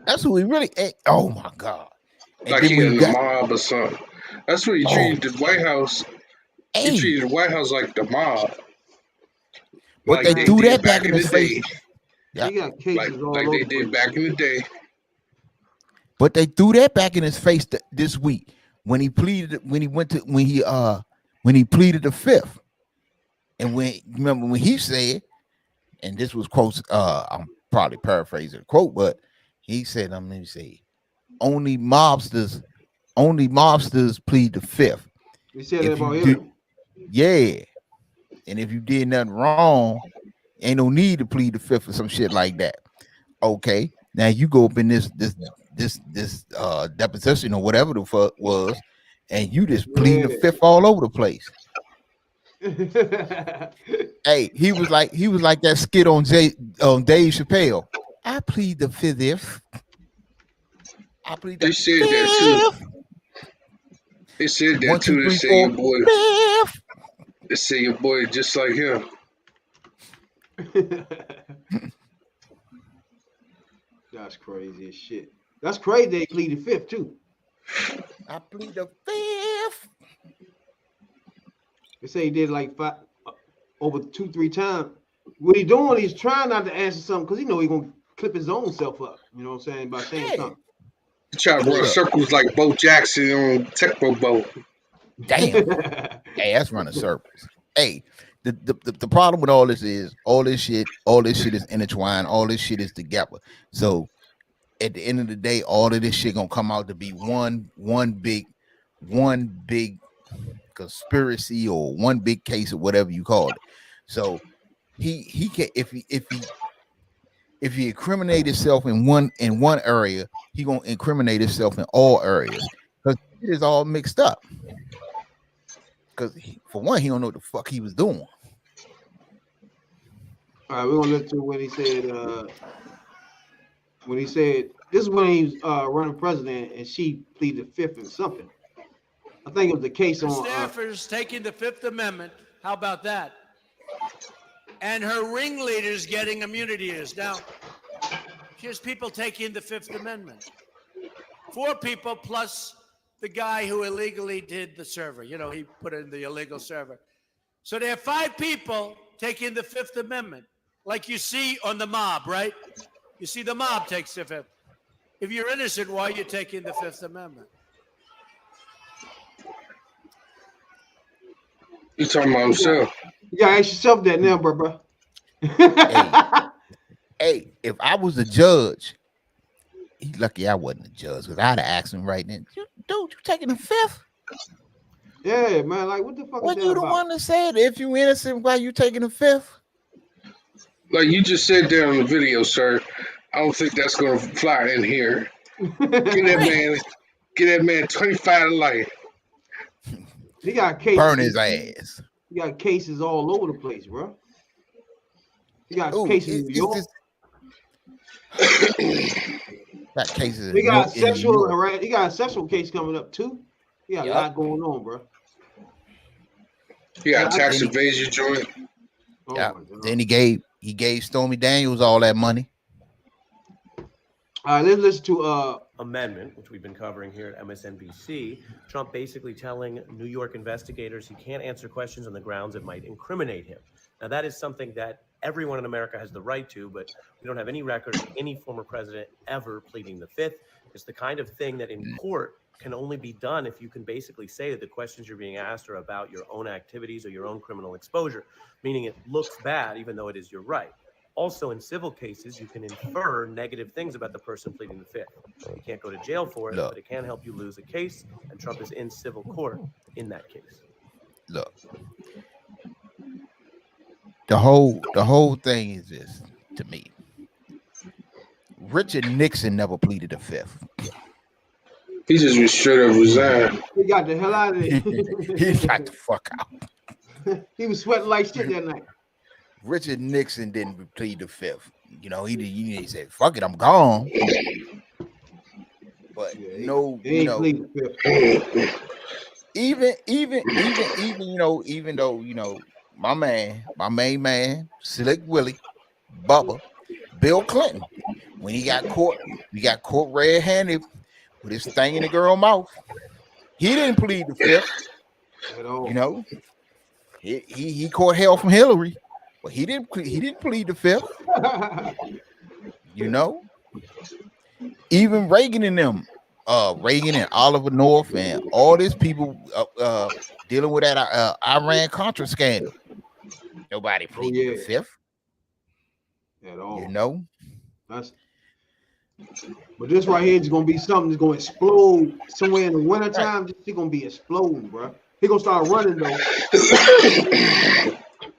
Speaker 5: That's who he really. Oh my god!
Speaker 10: Like he in the mob or something. That's what he treated the White House. He treated the White House like the mob.
Speaker 5: But
Speaker 10: like
Speaker 5: they do that back in the day.
Speaker 4: Yeah. They got cases
Speaker 10: like they did back in the day.
Speaker 5: But they threw that back in his face this week when he pleaded the fifth. And when he said, and this was quotes, I'm probably paraphrasing the quote, but He said, let me see, only mobsters plead the fifth.
Speaker 4: He said that about Hillary.
Speaker 5: Yeah. And if you did nothing wrong, ain't no need to plead the fifth or some shit like that. Okay. Now you go up in this deposition or whatever the fuck was, and you just pleading the fifth all over the place. Hey, he was like that skit on Dave Chappelle. I plead the fifth. I plead the fifth.
Speaker 13: They said that too. They said that
Speaker 5: 1, 2, 3,
Speaker 13: too. They say
Speaker 5: 4,
Speaker 13: your boy.
Speaker 5: fifth.
Speaker 13: They say your boy just like him.
Speaker 4: That's crazy as shit. That's crazy. They plead the fifth too.
Speaker 5: I plead the fifth.
Speaker 4: They say he did like over 2-3 times. What he doing? He's trying not to answer something because he know he's gonna clip his own self up. You know what I'm saying? By saying something.
Speaker 13: He try to run circles like Bo Jackson on Tecmo Boat.
Speaker 5: Damn. Hey, that's running circles. Hey, the problem with all this is all this shit is intertwined. All this shit is together. So at the end of the day, all of this shit gonna come out to be one big conspiracy or one big case or whatever you call it. So he can if he incriminate himself in one area, he gonna incriminate himself in all areas because it is all mixed up. Because for one, he don't know what the fuck he was doing.
Speaker 4: All right, we're gonna look to when he said this is when he was running president and she pleaded the fifth and something. I think it was the case on
Speaker 14: staffers taking the Fifth Amendment. How about that? And her ringleaders getting immunity. Now, here's people taking the Fifth Amendment. 4 people plus the guy who illegally did the server. You know, he put in the illegal server. So there are 5 people taking the Fifth Amendment, like you see on the mob, right? You see the mob takes the Fifth. If you're innocent, why are you taking the Fifth Amendment?
Speaker 13: You talking about himself?
Speaker 4: You gotta ask yourself that now, bro.
Speaker 5: Hey, if I was a judge, he's lucky I wasn't a judge because I'd have asked him right then, dude, you taking the fifth?
Speaker 4: Yeah, man. Like, what the fuck?
Speaker 5: What
Speaker 4: is
Speaker 5: you
Speaker 4: that
Speaker 5: the
Speaker 4: about?
Speaker 5: one that said if you innocent, why you taking the fifth?
Speaker 13: Like you just said there on the video, sir. I don't think that's gonna fly in here. Get that man 25 to life.
Speaker 4: He got cases.
Speaker 5: Burn his ass.
Speaker 4: He got cases all over the place, bro. He got cases in New York.
Speaker 5: Got cases.
Speaker 4: He got sexual harassment. He got a sexual case coming up too. He got a lot going on, bro.
Speaker 13: He got tax evasion joint.
Speaker 5: Yeah. Then he gave Stormy Daniels all that money.
Speaker 4: All right, let's listen to
Speaker 15: amendment, which we've been covering here at MSNBC. Trump basically telling New York investigators he can't answer questions on the grounds it might incriminate him. Now, that is something that everyone in America has the right to, but we don't have any record of any former president ever pleading the fifth. It's the kind of thing that in court can only be done if you can basically say that the questions you're being asked are about your own activities or your own criminal exposure, meaning it looks bad even though it is your right. Also, in civil cases, you can infer negative things about the person pleading the fifth. You can't go to jail for it, but it can help you lose a case, and Trump is in civil court in that case.
Speaker 5: Look, the whole thing is this to me. Richard Nixon never pleaded the fifth.
Speaker 13: He just straight up resigned.
Speaker 4: He got the hell out of there.
Speaker 5: He got the fuck out.
Speaker 4: He was sweating like shit that night.
Speaker 5: Richard Nixon didn't plead the fifth. You know, he said, "Fuck it, I'm gone." But even though my main man, Slick Willie, Bubba, Bill Clinton, when he got caught red-handed with his thing in the girl's mouth, he didn't plead the fifth. You know, he caught hell from Hillary. But he didn't plead the fifth. You know, even Reagan and them, Reagan and Oliver North and all these people dealing with that Iran Contra scandal. Nobody pleaded the fifth.
Speaker 4: At all.
Speaker 5: You know,
Speaker 4: But this right here is gonna be something that's gonna explode somewhere in the wintertime. This shit gonna be exploding, bro. He gonna start running though.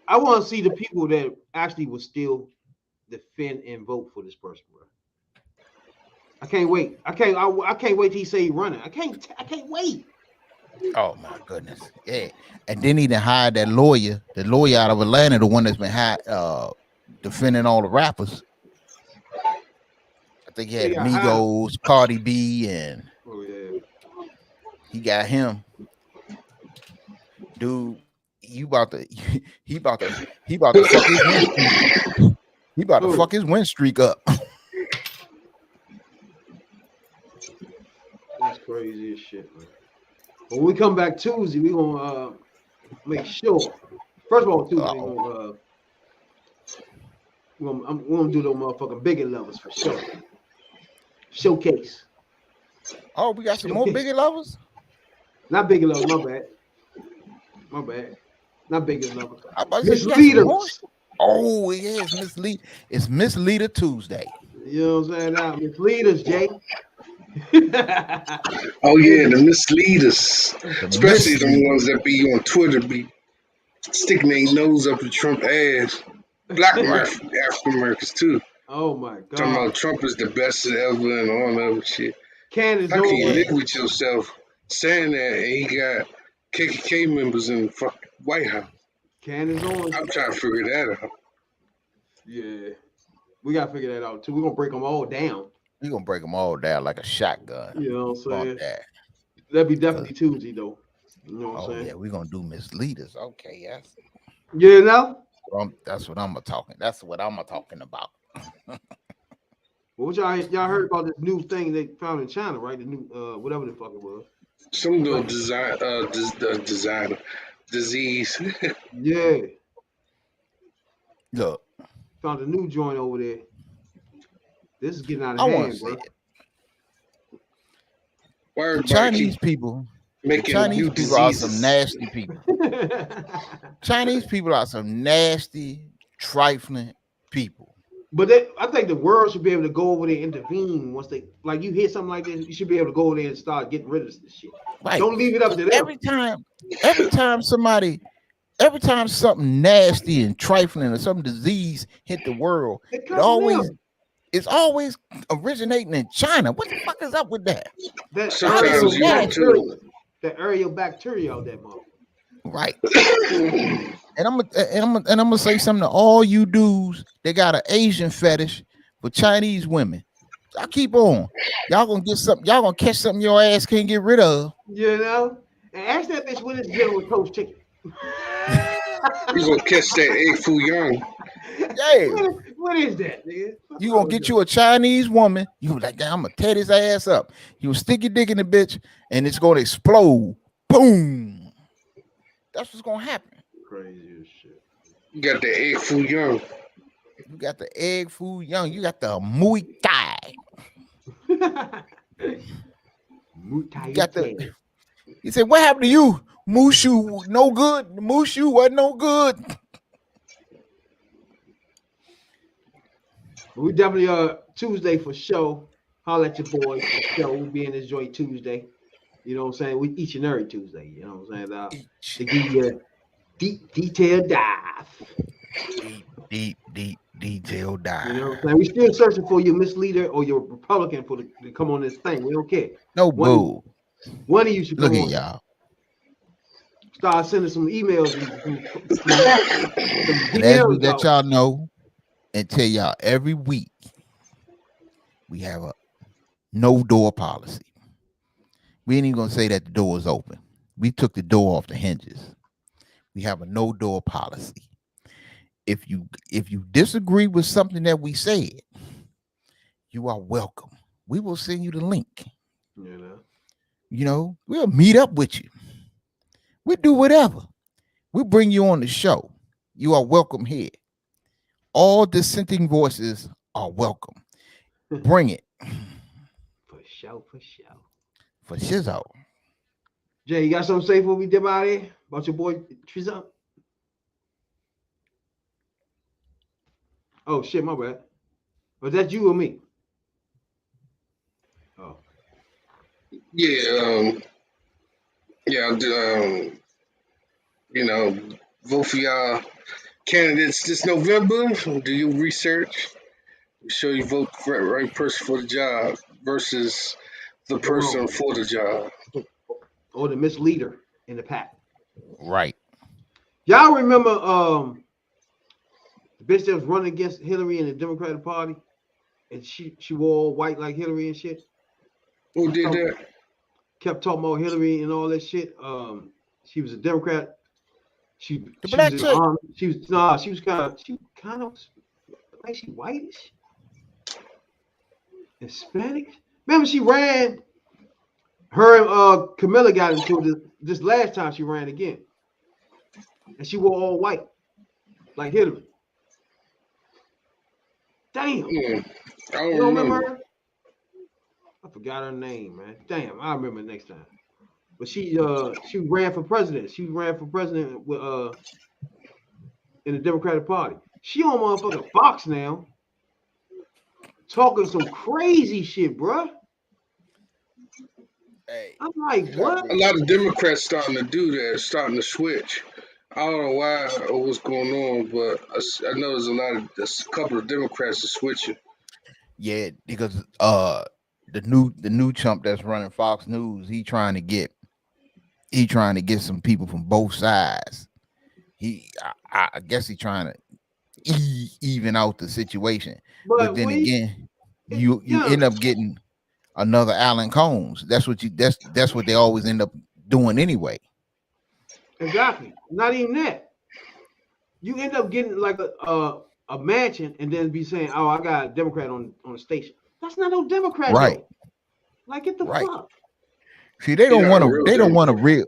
Speaker 4: I want to see the people that actually will still defend and vote for this person, bro. I can't wait. I can't wait till he say he running. I can't wait.
Speaker 5: Oh my goodness. Yeah. And then he done hired that lawyer, the lawyer out of Atlanta, the one that's been defending all the rappers. I think he had Migos, Cardi B, and he got him. Dude, he about to fuck his win streak. He about to fuck his win streak up.
Speaker 4: That's crazy as shit, man. When we come back Tuesday, we gonna make sure. First of all, Tuesday we're gonna do those motherfucking bigger levels for sure. Showcase.
Speaker 5: Oh, we got some more bigger levels?
Speaker 4: Not bigger levels, my bad. Not bigger levels.
Speaker 5: Misleaders. Oh, yeah, it's Misleader Tuesday.
Speaker 4: You know what I'm saying? Now, misleaders, Jay.
Speaker 13: Oh yeah, the misleaders, especially the ones that be on Twitter, be sticking their nose up to Trump ass. Black African Americans too.
Speaker 4: Oh my god!
Speaker 13: Talking about Trump is the best ever and all that other shit.
Speaker 4: Candace
Speaker 13: How can you live with yourself saying that and he got KKK members in the fucking White House?
Speaker 4: Candace Owens.
Speaker 13: I'm trying to figure that out.
Speaker 4: Yeah, we gotta figure that out too. We're gonna break them all down.
Speaker 5: We're gonna break them all down like a shotgun.
Speaker 4: You know what I'm saying? That'd be definitely Tuesday though. You know what I'm saying?
Speaker 5: Yeah, we're gonna do misleaders. Okay, yes.
Speaker 4: You know?
Speaker 5: That's what I'm talking. That's what I'm talking about.
Speaker 4: What y'all heard about this new thing they found in China, right? The new whatever the fuck it was.
Speaker 13: Some little designer disease.
Speaker 4: Yeah.
Speaker 5: Look.
Speaker 4: Found a new joint over there. This is getting out of hand, bro.
Speaker 5: Chinese people are some nasty people. Chinese people are some nasty, trifling people.
Speaker 4: But I think the world should be able to go over there and intervene once they you hear something like this. You should be able to go over there and start getting rid of this shit.
Speaker 5: Right.
Speaker 4: Don't leave it up to them.
Speaker 5: Every time something nasty and trifling or some disease hit the world, it's always originating in China. What the fuck is up with that?
Speaker 4: That aerial bacteria out there, mother.
Speaker 5: Right. And I'm gonna say something to all you dudes that got an Asian fetish for Chinese women. I keep on. Y'all gonna get something. Y'all gonna catch something your ass can't get rid of.
Speaker 4: You know. And ask that bitch what is General Toast chicken.
Speaker 13: You gonna catch that egg foo young.
Speaker 5: Yeah.
Speaker 4: What is that, nigga?
Speaker 5: You gonna get you a Chinese woman. You like, I'm gonna tear his ass up. You gonna stick your dick in the bitch, and it's gonna explode. Boom. That's what's gonna happen.
Speaker 4: Crazy as shit.
Speaker 13: You got the egg foo young.
Speaker 5: You got the egg foo young. You got the Muay Thai.
Speaker 4: Muay Thai.
Speaker 5: You got the. He said, "What happened to you? Mushu no good. Mushu wasn't no good."
Speaker 4: We definitely Tuesday for sure. Holler at your boys for sure. We'll be in this joint Tuesday. You know what I'm saying? We each and every Tuesday. You know what I'm saying? To give you a deep detailed dive.
Speaker 5: Deep detailed dive.
Speaker 4: You know what I'm saying? We still searching for your misleader or your Republican to come on this thing. We don't care.
Speaker 5: No boo.
Speaker 4: One of you should
Speaker 5: look
Speaker 4: come
Speaker 5: at
Speaker 4: on.
Speaker 5: y'all.
Speaker 4: Start sending some emails.
Speaker 5: And as we let y'all know and tell y'all every week, we have a no door policy. We ain't even gonna say that the door is open. We took the door off the hinges. We have a no door policy. If you disagree with something that we said, you are welcome. We will send you the link. You know, we'll meet up with you. We do whatever. We bring you on the show. You are welcome here. All dissenting voices are welcome. Bring it.
Speaker 4: For sure.
Speaker 5: For shizzle.
Speaker 4: Jay, you got something to say before we dip out of here about your boy Trizzo? Oh shit, my bad. Was that you or me?
Speaker 13: Vote for y'all candidates this November. Do your research. Be sure you vote for the right person for the job versus the person for the job.
Speaker 4: Or the misleader in the pack.
Speaker 5: Right.
Speaker 4: Y'all remember the bitch that was running against Hillary in the Democratic Party? And she wore all white like Hillary and shit?
Speaker 13: Who did that?
Speaker 4: Kept talking about Hillary and all that shit. She was a Democrat. She was kind of like she whitish, Hispanic. Remember she ran. Her and Camilla got into it this last time she ran again, and she wore all white like Hillary. Damn.
Speaker 13: I don't
Speaker 4: You don't remember
Speaker 13: remember.
Speaker 4: her? I forgot her name, man. Damn, I'll remember next time. But she ran for president. She ran for president with in the Democratic Party. She on motherfucking Fox now, talking some crazy shit, bruh.
Speaker 5: Hey,
Speaker 4: I'm like, what?
Speaker 13: A lot of Democrats starting to do that, starting to switch. I don't know why or what's going on, but I know there's a couple of Democrats are switching.
Speaker 5: Yeah, because the new chump that's running Fox News, he trying to get some people from both sides. I guess he trying to even out the situation. But then again, you end up getting another Alan Combs. That's what they always end up doing anyway.
Speaker 4: Exactly. Not even that. You end up getting like a mansion and then be saying, "Oh, I got a Democrat on the station." That's not no Democrat,
Speaker 5: right?
Speaker 4: Though. Like, get the fuck.
Speaker 5: See, they don't want a real. They don't want a real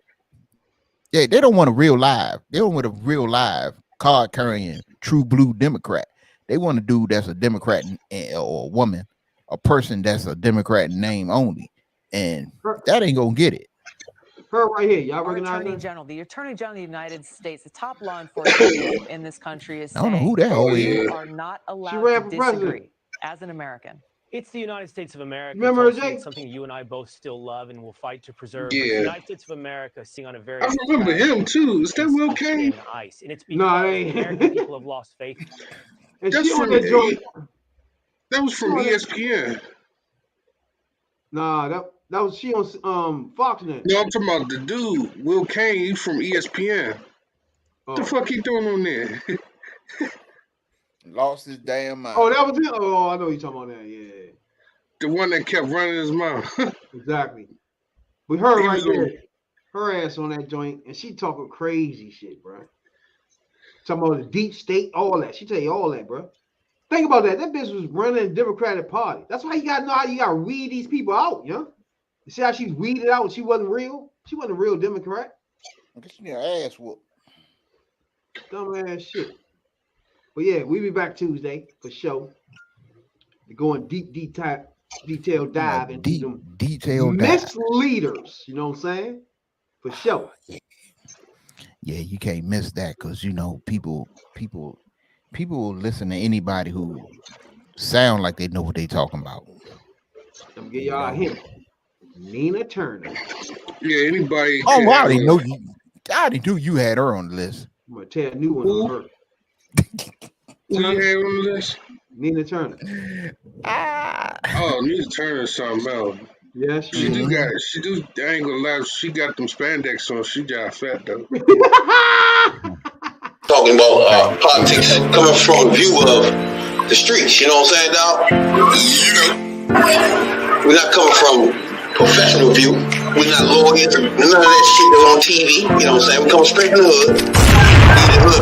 Speaker 5: live. They don't want a real live card carrying true blue Democrat. They want a dude that's a Democrat or a woman, a person that's a Democrat in name only, and that ain't gonna get it.
Speaker 4: Her right here, y'all recognize
Speaker 16: Attorney
Speaker 4: her?
Speaker 16: General, the Attorney General of the United States, the top law enforcement in this country is
Speaker 5: I don't know who
Speaker 16: saying
Speaker 5: that is.
Speaker 16: you are not allowed to disagree as an American.
Speaker 17: It's the United States of America.
Speaker 4: Remember,
Speaker 17: it's something you and I both still love and will fight to preserve.
Speaker 13: Yeah.
Speaker 17: It's the United States of America sitting on a very
Speaker 13: I remember him too. Is that Will Kane?
Speaker 17: Ice. And it's because the American people have lost faith.
Speaker 4: And
Speaker 13: That's
Speaker 4: she on
Speaker 13: from
Speaker 4: that joint.
Speaker 13: That was from ESPN.
Speaker 4: Nah, that was she on Fox now.
Speaker 13: No, I'm talking about the dude, Will Kane. He's from ESPN. What the fuck he doing on there?
Speaker 5: Lost his damn mind.
Speaker 4: Oh, that was it. Oh, I know you're talking about that. Yeah.
Speaker 13: The one that kept running his mouth.
Speaker 4: Exactly. But her right there, her ass on that joint, and she talking crazy shit, bro. Talking about the deep state, all that. She tell you all that, bro. Think about that. That bitch was running the Democratic Party. That's why you gotta know how you gotta weed these people out, you know? You see how she's weeded out when she wasn't real? She wasn't a real Democrat.
Speaker 5: I guess she need her ass whooped.
Speaker 4: Dumb ass shit. But yeah, we'll be back Tuesday for sure. We're going detailed dive into them misleaders. You know what I'm saying? For sure.
Speaker 5: Yeah, you can't miss that because people will listen to anybody who sound like they know what they talking about.
Speaker 4: I'm gonna give y'all a hint. Nina Turner.
Speaker 13: Yeah, anybody.
Speaker 5: Oh, I already know you. I already knew you had her on the list.
Speaker 4: I'm gonna tell a new one on her.
Speaker 13: Who you had on the list?
Speaker 4: Nina Turner.
Speaker 13: Oh, Nina Turner something else.
Speaker 4: Yeah,
Speaker 13: she do got. She do. I ain't gonna lie. She got them spandex on. She got fat though.
Speaker 3: Talking about politics coming from a view of the streets. You know what I'm saying, dog? We're not coming from professional view. We're not lawyers. None of that shit that's on TV. You know what I'm saying? We come straight from the hood. We the hood